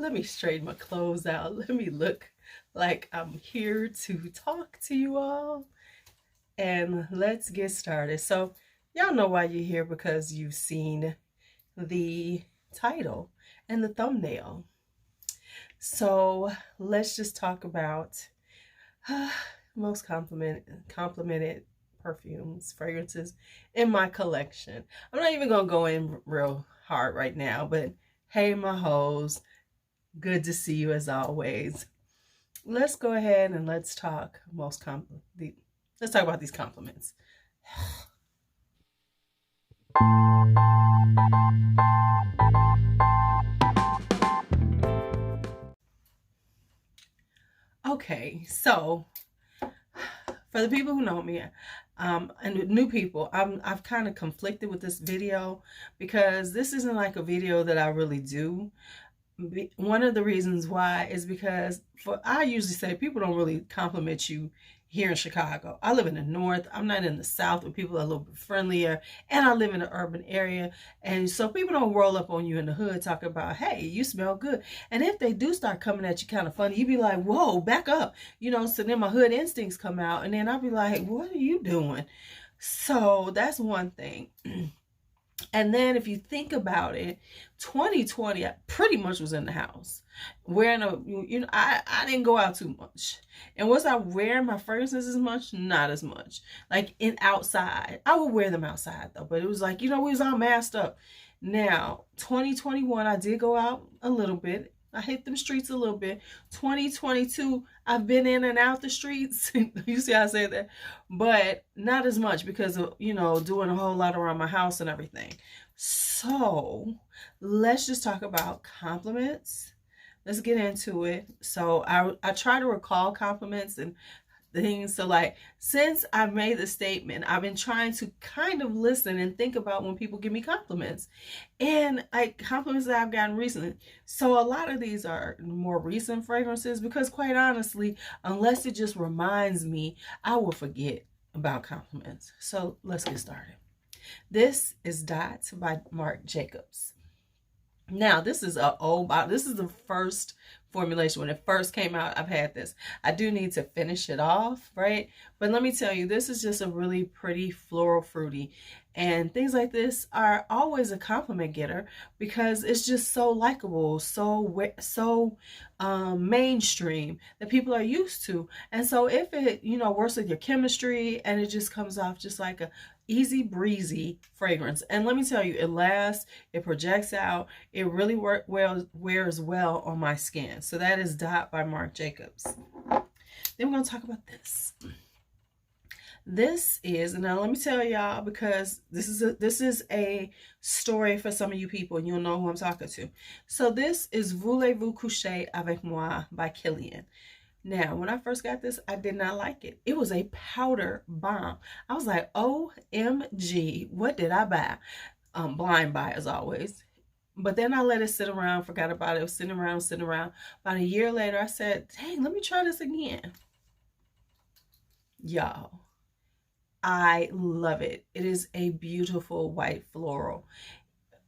Let me straighten my clothes out. Let me look like I'm here to talk to you all. And let's get started. So, y'all know why you're here, because you've seen the title and the thumbnail. So, let's just talk about most complimented perfumes, fragrances in my collection. I'm not even going to go in real hard right now, but hey, my hoes, good to see you as always. Let's go ahead and let's talk let's talk about these compliments. Okay, so for the people who know me, and new people, I've kind of conflicted with this video because this isn't like a video that I really do. One of the reasons why is because I usually say people don't really compliment you here in Chicago. I live in the north. I'm not in the south where people are a little bit friendlier, and I live in an urban area, and so people don't roll up on you in the hood talking about, hey, you smell good. And if they do start coming at you kind of funny, you be like, whoa, back up, so then my hood instincts come out, and then I'll be like, what are you doing? So that's one thing. And then if you think about it, 2020, I pretty much was in the house wearing I didn't go out too much. And was I wearing my fragrances as much? Not as much. Like in outside, I would wear them outside though, but it was like, we was all masked up. Now, 2021, I did go out a little bit. I hit them streets a little bit. 2022, I've been in and out the streets. You see how I say that? But not as much because of, doing a whole lot around my house and everything. So let's just talk about compliments. Let's get into it. So I try to recall compliments and things. So like, since I've made the statement, I've been trying to kind of listen and think about when people give me compliments, and like compliments that I've gotten recently. So a lot of these are more recent fragrances because quite honestly, unless it just reminds me, I will forget about compliments. So let's get started. This is Dot by Marc Jacobs. Now, this is a old bottle. This is the first formulation. When it first came out, I've had this. I do need to finish it off, right? But let me tell you, this is just a really pretty floral fruity. And things like this are always a compliment getter because it's just so likable, so mainstream that people are used to. And so if it, works with your chemistry and it just comes off just like a easy breezy fragrance. And let me tell you, it lasts, it projects out, it really wears well on my skin. So that is Dot by Marc Jacobs. Then we're going to talk about this. This is, now let me tell y'all, because this is a story for some of you people and you'll know who I'm talking to. So this is Voulez-vous coucher avec moi by Kilian. Now, when I first got this, I did not like it. It was a powder bomb. I was like, OMG, what did I buy? Blind buy as always. But then I let it sit around, forgot about it. It was sitting around. About a year later, I said, dang, let me try this again. Y'all, I love it. It is a beautiful white floral.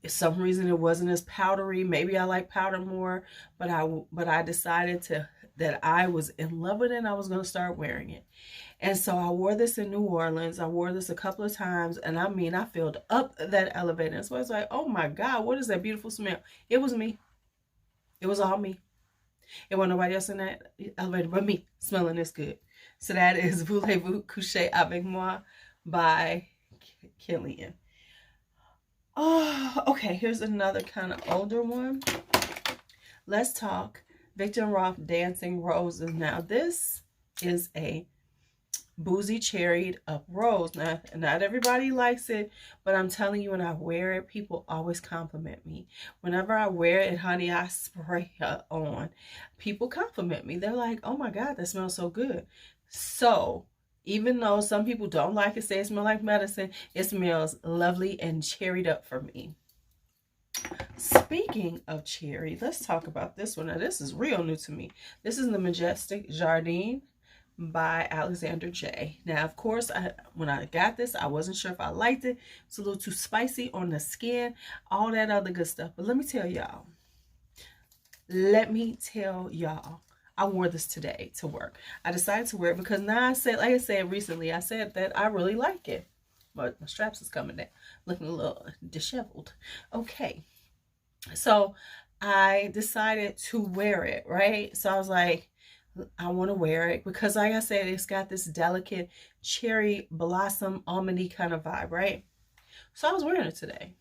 For some reason it wasn't as powdery. Maybe I like powder more, but I decided that I was in love with it and I was going to start wearing it. And so I wore this in New Orleans. I wore this a couple of times, and I mean, I filled up that elevator. And so I was like, oh my God, what is that beautiful smell? It was me. It was all me. It wasn't nobody else in that elevator but me smelling this good. So that is Voulez-vous coucher avec moi by Kilian. Oh, okay, here's another kind of older one. Let's talk Viktor & Rolf Dancing Roses. Now, this is a boozy cherried up rose. Now, not everybody likes it, but I'm telling you, when I wear it, people always compliment me. Whenever I wear it, honey, I spray it on. People compliment me. They're like, oh my God, that smells so good. So even though some people don't like it, say it smells like medicine, it smells lovely and cherried up for me. Speaking of cherry, let's talk about this one. Now, this is real new to me. This is the Majestic Jardin by Alexander J. Now, of course, when I got this, I wasn't sure if I liked it. It's a little too spicy on the skin, all that other good stuff. But let me tell y'all, let me tell y'all, I wore this today to work. I decided to wear it because now I said, like I said recently, I said that I really like it. But my straps is coming down, looking a little disheveled. Okay, so I decided to wear it, right? So I was like, I want to wear it because, like I said, it's got this delicate cherry blossom almondy kind of vibe, right? So I was wearing it today.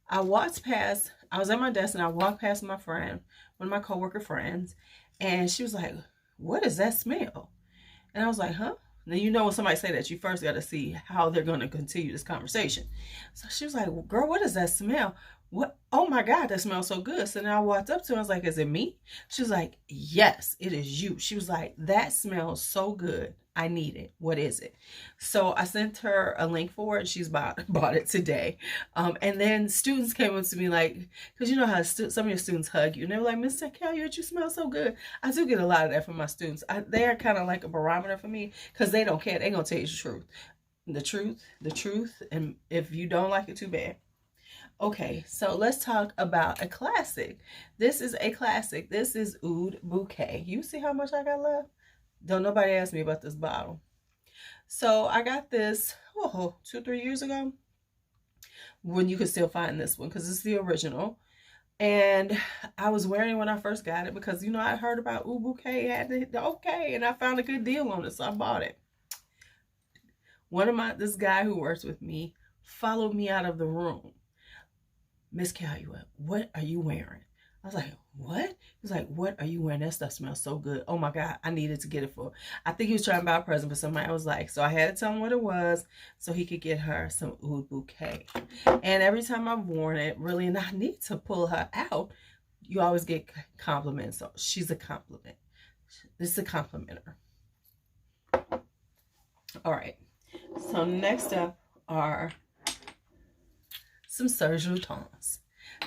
I walked past, I was at my desk and I walked past my friend, one of my coworker friends, and she was like, "What does that smell?" And I was like, "Huh?" Now, you know, when somebody say that, you first got to see how they're going to continue this conversation. So she was like, "Well, girl, what does that smell?" What? Oh my God, that smells so good. So now I walked up to her. I was like, "Is it me?" She was like, "Yes, it is you." She was like, "That smells so good. I need it. What is it?" So I sent her a link for it. She's bought it today. And then students came up to me like, because you know how some of your students hug you. And they were like, "Mr. Calliot, you smell so good." I do get a lot of that from my students. They're kind of like a barometer for me because they don't care. They're going to tell you the truth. The truth, the truth. And if you don't like it, too bad. Okay, so let's talk about a classic. This is a classic. This is Oud Bouquet. You see how much I got left? Don't nobody ask me about this bottle. So I got this 2-3 years ago when you could still find this one because it's the original. And I was wearing it when I first got it because, you know, I heard about Oud Bouquet had the okay, and I found a good deal on it, so I bought it. This guy who works with me followed me out of the room. "Miss Calliot, what are you wearing?" I was like, "What?" He's like, "What are you wearing? That stuff smells so good. Oh my God, I needed to get it for." I think he was trying to buy a present for somebody. I was like, so I had to tell him what it was so he could get her some Oud Bouquet. And every time I've worn it, really, and I need to pull her out, you always get compliments. So she's a compliment. This is a complimenter. All right. So next up are some Serge Lutens.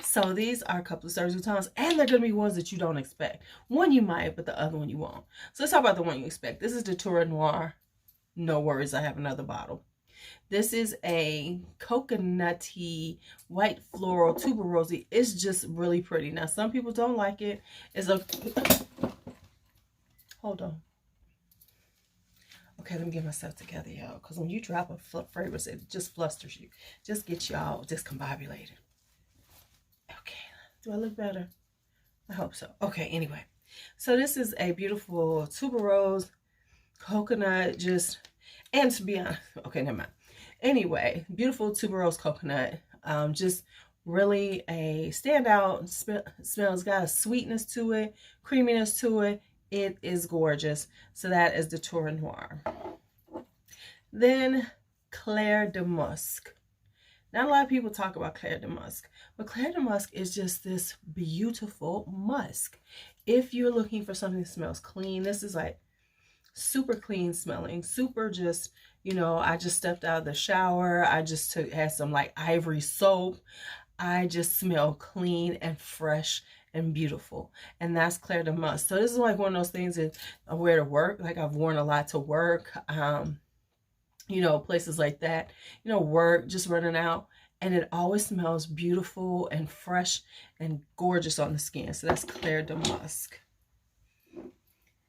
So these are a couple of Serge Lutens, and they're going to be ones that you don't expect. One you might, but the other one you won't. So let's talk about the one you expect. This is the Tour Noir. No worries, I have another bottle. This is a coconutty white floral tuberosity. It's just really pretty. Now, some people don't like it. It's a... Hold on. Okay, let me get myself together, y'all. Because when you drop a fragrance, it just flusters you. Just get y'all discombobulated. Okay, do I look better? I hope so. Okay, anyway. So this is a beautiful tuberose, coconut, and to be honest, okay, never mind. Anyway, beautiful tuberose coconut. Just really a standout smell. It's got a sweetness to it, creaminess to it. It is gorgeous. So that is the Tour Noir. Then Claire de Musc. Not a lot of people talk about Claire de Musc, but Claire de Musc is just this beautiful musk. If you're looking for something that smells clean, this is like super clean smelling, super just, you know, I just stepped out of the shower. I just had some like ivory soap. I just smell clean and fresh and beautiful. And that's Claire de Musc. So this is like one of those things that I wear to work. Like I've worn a lot to work. You know, places like that, you know, work, just running out, and it always smells beautiful and fresh and gorgeous on the skin. So that's Claire de Musc.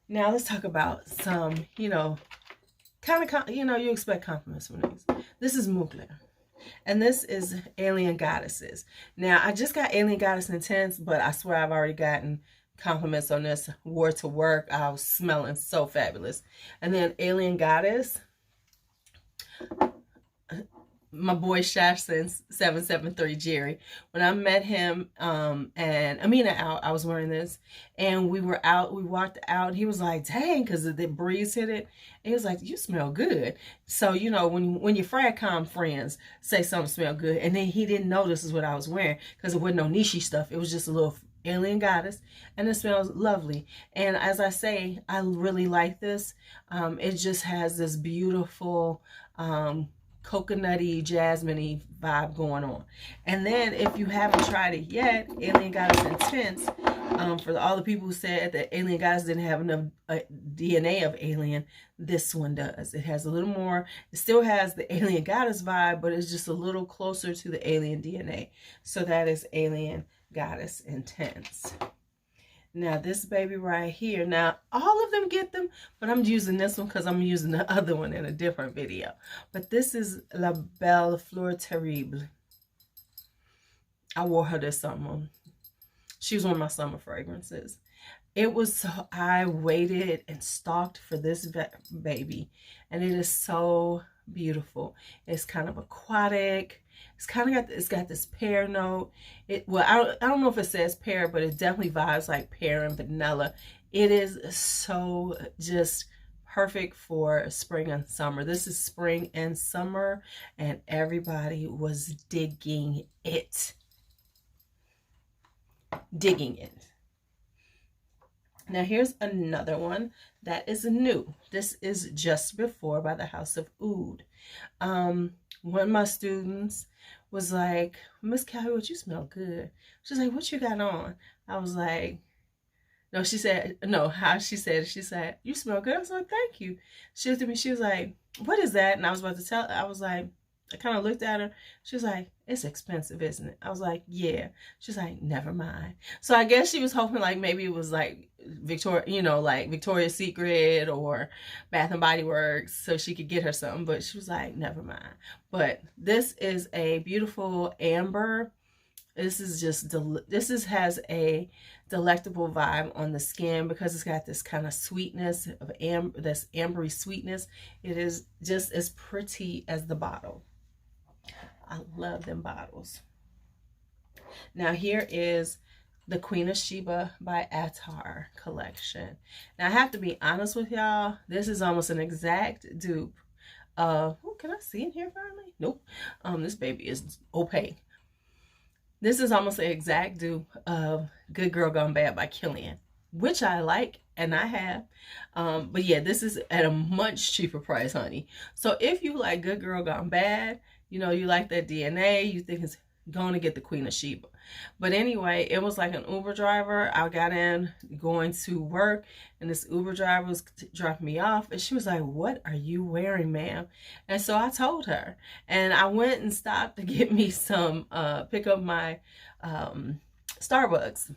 Now let's talk about some, you know, you expect compliments from these. This is Mugler, and this is Alien Goddesses. Now I just got Alien Goddess Intense, but I swear I've already gotten compliments on this. Wore to work, I was smelling so fabulous. And then Alien Goddess, my boy Shafson 773 Jerry. When I met him and Amina out, I was wearing this, and we walked out. He was like, "Dang," because the breeze hit it. And he was like, "You smell good." So, you know, when your FradCom friends say something smell good, and then he didn't know this is what I was wearing because it wasn't no niche stuff. It was just a little Alien Goddess, and it smells lovely. And as I say, I really like this. It just has this beautiful coconutty, jasmine-y vibe going on. And then if you haven't tried it yet, Alien Goddess Intense, for all the people who said that Alien Goddess didn't have enough DNA of Alien, this one does. It has a little more. It still has the Alien Goddess vibe, but it's just a little closer to the Alien DNA. So that is Alien Goddess Intense. Now this baby right here, now all of them get them, but I'm using this one because I'm using the other one in a different video. But this is La Belle Fleur Terrible. I wore her this summer. She was one of my summer fragrances. It was so, I waited and stalked for this baby, and it is so beautiful. It's kind of aquatic. It's got this pear note. Well, I don't know if it says pear, but it definitely vibes like pear and vanilla. It is so just perfect for spring and summer. This is spring and summer, and everybody was digging it. Digging it. Now here's another one that is new. This is Just Before by the House of Oud. One of my students was like, Miss Callie, what you smell good. She's like, what you got on? I was like, no, she said, no, how she said, you smell good. I was like, thank you. She looked at me, she was like, what is that? And I was about to tell her, I was like, I kind of looked at her. She was like, it's expensive, isn't it? I was like, yeah. She's like, never mind. So I guess she was hoping like maybe it was like Victoria, you know, like Victoria's Secret or Bath and Body Works, so she could get her something. But she was like, never mind. But this is a beautiful amber. This is just, has a delectable vibe on the skin because it's got this kind of sweetness of this ambery sweetness. It is just as pretty as the bottle. I love them bottles. Now here is the Queen of Sheba by Attar collection. Now I have to be honest with y'all. This is almost an exact dupe of, oh, can I see in here finally? Nope. This baby is opaque. This is almost an exact dupe of Good Girl Gone Bad by Killian, which I like and I have. But yeah, this is at a much cheaper price, honey. So if you like Good Girl Gone Bad, you know, you like that DNA, you think it's going to get the Queen of Sheba. But anyway, it was like an Uber driver. I got in going to work, and this Uber driver was dropping me off, and she was like, what are you wearing, ma'am? And so I told her, and I went and stopped to get me some, pick up my Starbucks.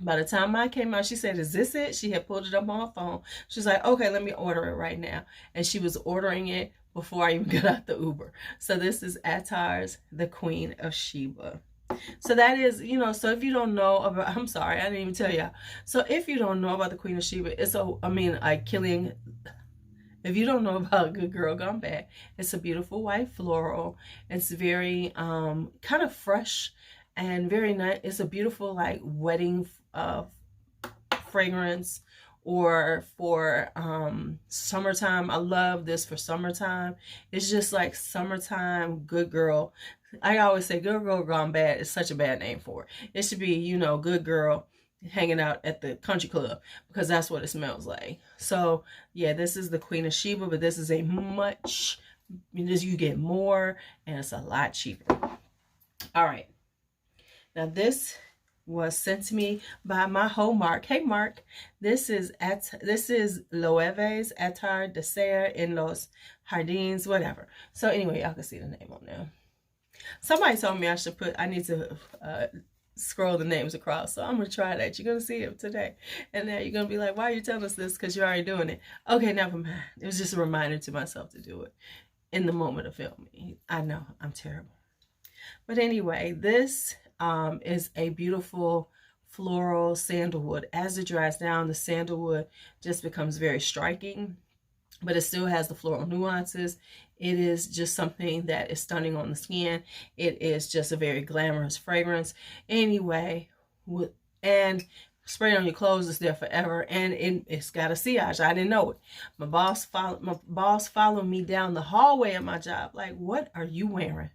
By the time I came out, she said, is this it? She had pulled it up on her phone. She was like, okay, let me order it right now. And she was ordering it before I even got out the Uber. So this is Attar's The Queen of Sheba. So that is, you know, so if you don't know about, I'm sorry, I didn't even tell y'all. So if you don't know about the Queen of Sheba, it's a, I mean, like Killing, if you don't know about Good Girl Gone Bad, it's a beautiful white floral. It's very kind of fresh and very nice. It's a beautiful like wedding fragrance, or for summertime. I love this for summertime. It's just like summertime good girl. I always say Good Girl Gone Bad is such a bad name for it. It should be, you know, good girl hanging out at the country club, because that's what it smells like. So yeah, this is the Queen of Sheba, but this is a much, you get more and it's a lot cheaper. All right, now this was sent to me by my whole Mark. Hey Mark, this is Loewe's Attar Dessert en los Jardins, whatever. So anyway, y'all can see the name on there. Somebody told me I need to scroll the names across, so I'm gonna try that. You're gonna see it today, and then you're gonna be like, why are you telling us this? Because you're already doing it. Okay, never mind. It was just a reminder to myself to do it in the moment of filming. I know I'm terrible, but anyway, this is a beautiful floral sandalwood. As it dries down, the sandalwood just becomes very striking, but it still has the floral nuances. It is just something that is stunning on the skin. It is just a very glamorous fragrance. Anyway, and spray on your clothes is there forever, and it's got a sillage. I didn't know it. My boss followed me down the hallway at my job. Like, what are you wearing?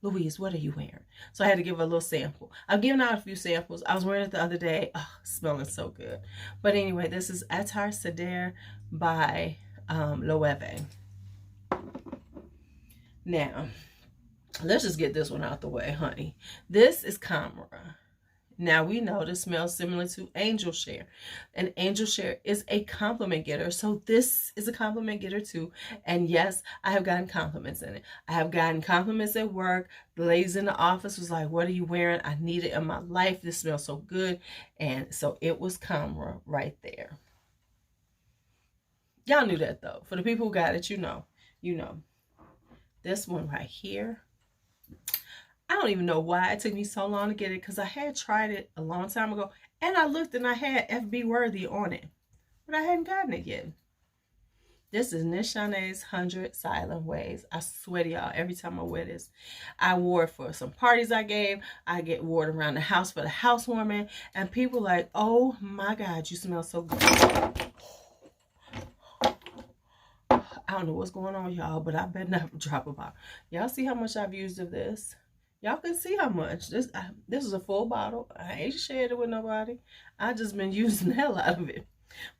Louise, what are you wearing? So I had to give her a little sample. I've given out a few samples. I was wearing it the other day. Oh, smelling so good. But anyway, this is Attar Cedar by Loewe. Now, let's just get this one out the way, honey. This is Camera. Now we know this smells similar to angel share. And angel share is a compliment getter. So this is a compliment getter too. And yes, I have gotten compliments in it. I have gotten compliments at work. The ladies in the office was like, what are you wearing? I need it in my life. This smells so good. And so it was Camera right there. Y'all knew that though. For the people who got it, you know. You know. This one right here. I don't even know why it took me so long to get it, because I had tried it a long time ago and I looked and I had FB Worthy on it, but I hadn't gotten it yet. This is Nishane's 100 Silent Ways. I swear to y'all, every time I wear this, I wore it for some parties I gave. I get wore it around the house for the housewarming, and people like, oh my God, you smell so good. I don't know what's going on, y'all, but I better not drop a bottle. Y'all see how much I've used of this? Y'all can see how much. This is a full bottle. I ain't shared it with nobody. I just been using the hell out of it.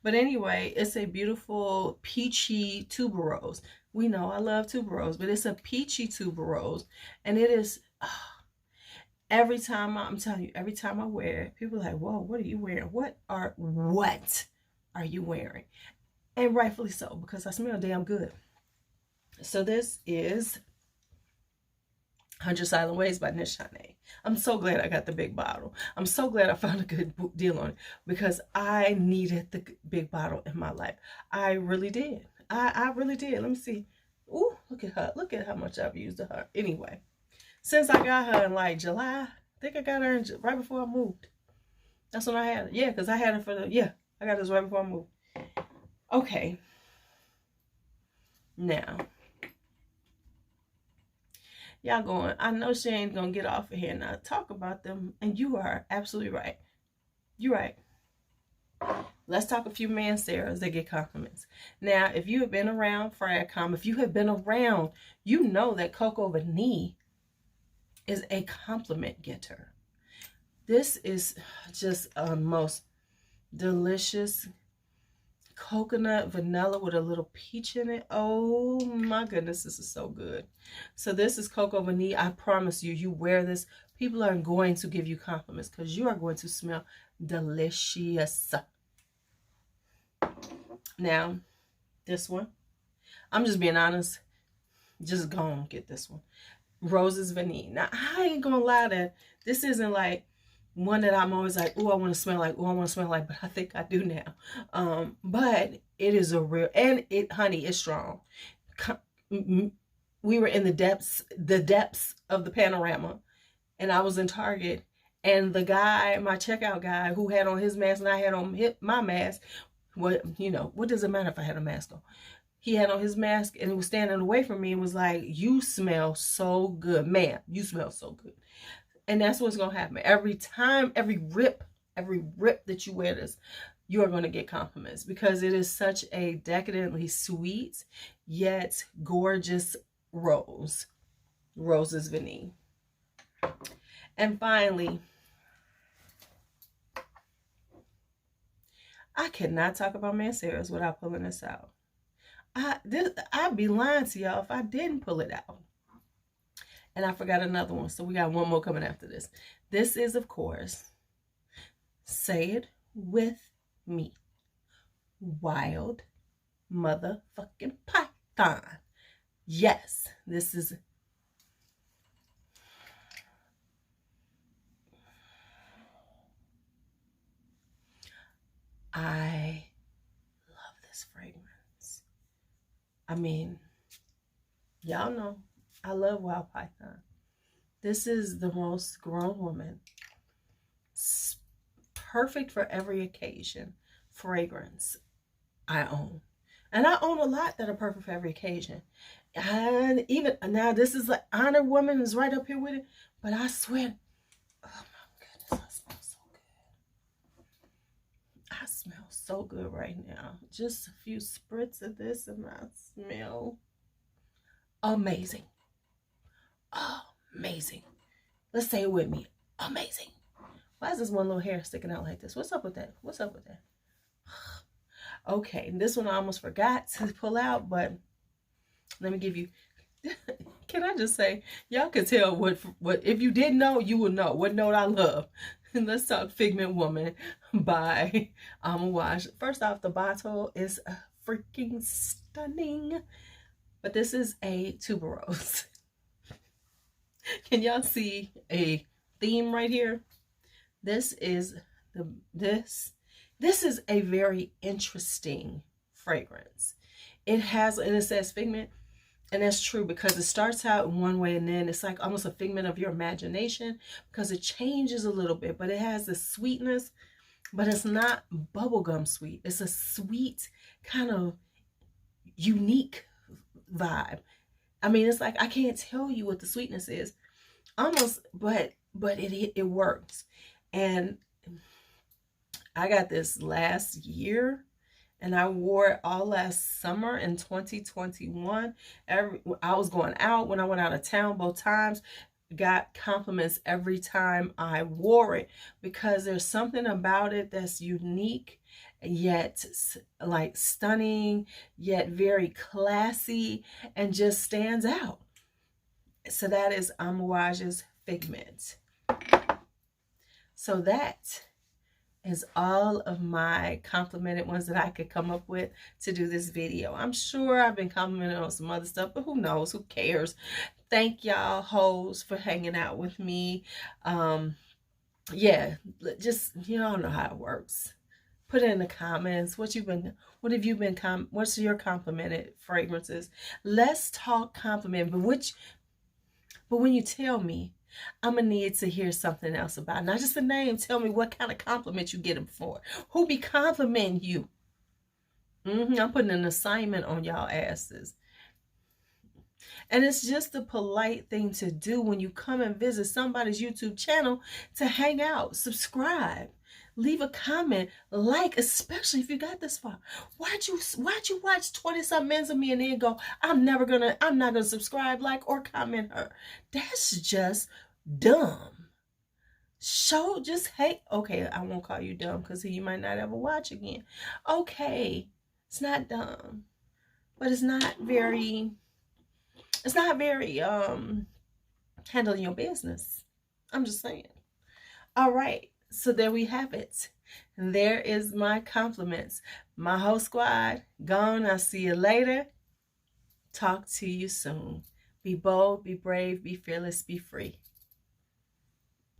But anyway, it's a beautiful peachy tuberose. We know I love tuberose, but it's a peachy tuberose. And it is, every time, I'm telling you, every time I wear it, people are like, whoa, what are you wearing? What are you wearing? And rightfully so, because I smell damn good. So this is 100 Silent Ways by Nishane. I'm so glad I got the big bottle. I'm so glad I found a good deal on it, because I needed the big bottle in my life. I really did. I really did. Let me see. Ooh, look at her. Look at how much I've used of her. Anyway, since I got her in like July, I think I got her in right before I moved. That's when I had it. Yeah, because I had it for I got this right before I moved. Okay. Now, y'all going, I know she ain't gonna get off of here now. Talk about them. And you are absolutely right. You're right. Let's talk a few Manceras that get compliments. Now, if you have been around Fragcom, if you have been around, you know that Coco Vanille is a compliment getter. This is just a most delicious coconut vanilla with a little peach in it. Oh my goodness, this is so good. So this is Coco Vanille. I promise you, you wear this, people are going to give you compliments, because you are going to smell delicious. Now, this one, I'm just being honest, just go and get this one. Roses Vanille. Now, I ain't gonna lie, that this isn't like one that I'm always like, oh, I want to smell like, oh, I want to smell like, but I think I do now. But it is a real, and it, honey, it's strong. We were in the depths of the panorama, and I was in Target, and the guy, my checkout guy, who had on his mask and I had on my mask, what does it matter if I had a mask on? He had on his mask and he was standing away from me and was like, you smell so good, ma'am. You smell so good. And that's what's going to happen. Every time, every rip that you wear this, you are going to get compliments, because it is such a decadently sweet yet gorgeous rose. Roses Vanille. And finally, I cannot talk about Manceras without pulling this out. I'd be lying to y'all if I didn't pull it out. And I forgot another one, so we got one more coming after this. This is, of course, say it with me, Wild Motherfucking Python. Yes, this is... I love this fragrance. I mean, y'all know I love Wild Python. This is the most grown woman, perfect for every occasion fragrance I own. And I own a lot that are perfect for every occasion. And even now, this is like Honor Woman is right up here with it. But I swear, oh my goodness, I smell so good. I smell so good right now. Just a few spritz of this and I smell amazing. Amazing. Let's say it with me. Amazing. Why is this one little hair sticking out like this? What's up with that? What's up with that? Okay, this one I almost forgot to pull out, but let me give you... Can I just say, y'all can tell what if you didn't know, you would know what note I love. let's talk Figment Woman by Wash. First off, the bottle is freaking stunning. But this is a tuberose. Can y'all see a theme right here? This is this is a very interesting fragrance. It has, and it says figment, and that's true because it starts out in one way and then it's like almost a figment of your imagination because it changes a little bit, but it has the sweetness, but it's not bubblegum sweet. It's a sweet kind of unique vibe. I mean, it's like I can't tell you what the sweetness is, almost, but it works. And I got this last year, and I wore it all last summer in 2021. I was going out when I went out of town both times. Got compliments every time I wore it because there's something about it that's unique, yet like stunning, yet very classy, and just stands out. So that is Amawage's Figment. So that is all of my complimented ones that I could come up with to do this video. I'm sure I've been complimented on some other stuff, but who knows? Who cares? Thank y'all hoes for hanging out with me. Yeah, just, you all know how it works. Put it in the comments what's your complimented fragrances. Let's talk compliment, but when you tell me, I'm gonna need to hear something else about it. Not just the name. Tell me what kind of compliment you get them for. Who be complimenting you? I'm putting an assignment on y'all asses. And it's just a polite thing to do when you come and visit somebody's YouTube channel, to hang out, subscribe, leave a comment, like, especially if you got this far. Why'd you watch 20-something minutes of me and then go, I'm not gonna subscribe, like, or comment her? That's just dumb. Just hate. Okay, I won't call you dumb because you might not ever watch again. Okay, it's not dumb, but it's not very handling your business. I'm just saying. All right, so there we have it. And there is my compliments. My whole squad gone. I'll see you later. Talk to you soon. Be bold, be brave, be fearless, be free.